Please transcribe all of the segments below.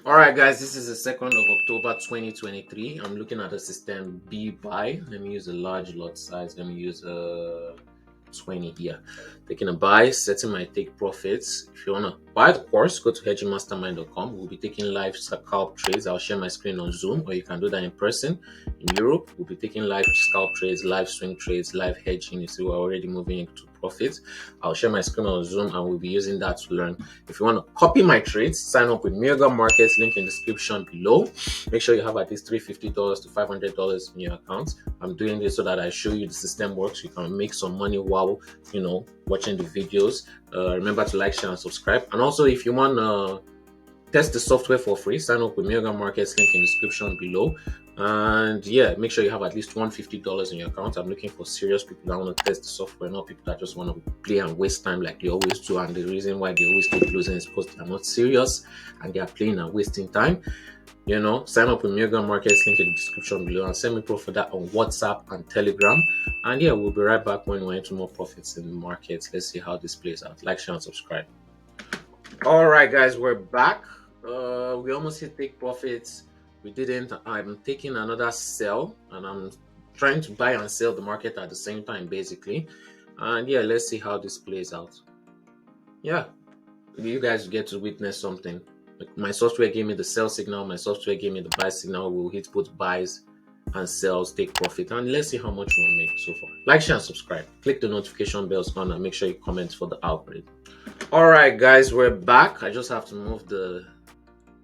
All right, guys, this is the 2nd of October 2023. I'm looking at the system B buy. Let me use a large lot size. Let me use 20 here. Taking a buy, setting my take profits. If you want to buy the course, go to hedgingmastermind.com. We'll be taking live scalp trades. I'll share my screen on Zoom, or you can do that in person. In Europe, we'll be taking live scalp trades, live swing trades, live hedging. You see, we're already moving into profit. I'll share my screen on Zoom and we'll be using that to learn. If you want to copy my trades, sign up with Miracle Markets, link in the description below. Make sure you have at least $350 to $500 in your account. I'm doing this so that I show you the system works. You can make some money while watching the videos. Remember to like, share, and subscribe. And also, if you want to test the software for free, sign up with Miracle Markets, link in the description below. And yeah, make sure you have at least $150 in your account. I'm looking for serious people that want to test the software, not people that just want to play and waste time like they always do. And the reason why they always keep losing is because they're not serious and they are playing and wasting time. Sign up with Miracle Markets, link in the description below, and send me proof for that on WhatsApp and Telegram. And yeah, we'll be right back when we're into more profits in the markets. Let's see how this plays out. Like, share, and subscribe. All right, guys, we're back. We almost hit take profits. We didn't. I'm taking another sell, and I'm trying to buy and sell the market at the same time, basically. And yeah, let's see how this plays out. Yeah, you guys get to witness something. My software gave me the sell signal, my software gave me the buy signal. We'll hit both buys and sells, take profit, and let's see how much we'll make so far. Like, share, and subscribe. Click the notification bells on and make sure you comment for the algorithm. All right, guys, we're back. I just have to move the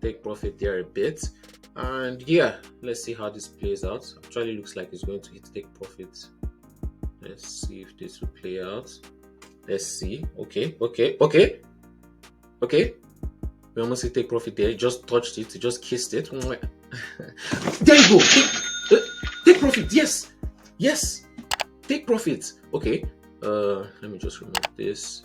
take profit there a bit. And yeah, let's see how this plays out. Actually looks like it's going to hit take profit. Let's see if this will play out. Let's see. Okay. We almost hit take profit there. It just touched it. It just kissed it. There you go. Take profit. Yes. Take profit. Okay. Let me just remove this.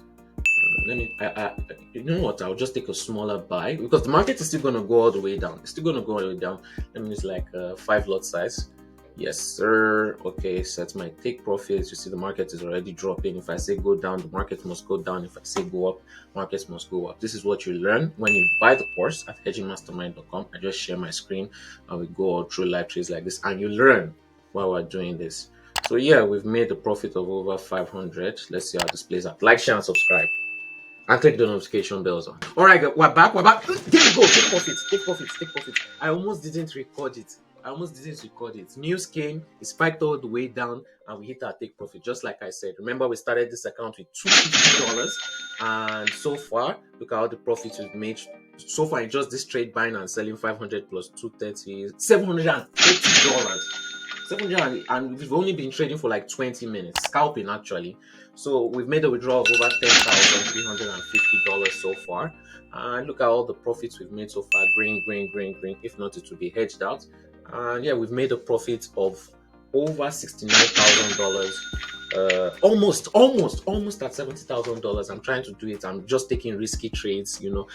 You know what? I'll just take a smaller buy because the market is still going to go all the way down. It's still going to go all the way down. Let me use like 5 lot size. Yes, sir. Okay, set my take profits. You see, the market is already dropping. If I say go down, the market must go down. If I say go up, markets must go up. This is what you learn when you buy the course at hedgingmastermind.com. I just share my screen and we go all through live trades like this, and you learn while we're doing this. So yeah, we've made a profit of over 500. Let's see how this plays out. Like, share, and subscribe. And click the notification bells on. All right, we're back. There you go. Take profits. I almost didn't record it. News came, it spiked all the way down, and we hit our take profit, just like I said. Remember, we started this account with $250, and so far, look at all the profits we've made. So far, in just this trade, buying and selling 500 plus 230, $730. 700, and we've only been trading for like 20 minutes, scalping actually. So we've made a withdrawal of over $10,350 so far. And look at all the profits we've made so far. Green. If not, it will be hedged out. And yeah, we've made a profit of over $69,000. Almost at $70,000. I'm trying to do it. I'm just taking risky trades. You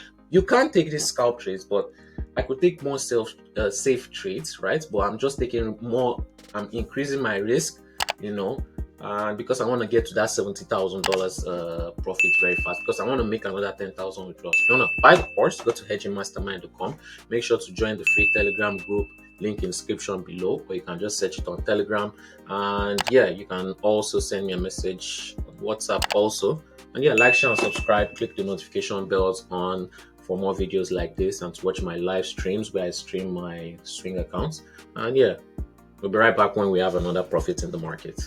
can't take these scalp trades, but I could take more safe trades, right? But I'm just taking more. I'm increasing my risk, and because I want to get to that $70,000 profit very fast, because I want to make another 10,000 withdrawals. If you want to buy the course, go to hedgingmastermind.com. Make sure to join the free Telegram group. Link in the description below, or you can just search it on Telegram. And yeah, you can also send me a message on WhatsApp also. And yeah, like, share, and subscribe. Click the notification bells on for more videos like this, and to watch my live streams where I stream my swing accounts. And yeah, we'll be right back when we have another profit in the market.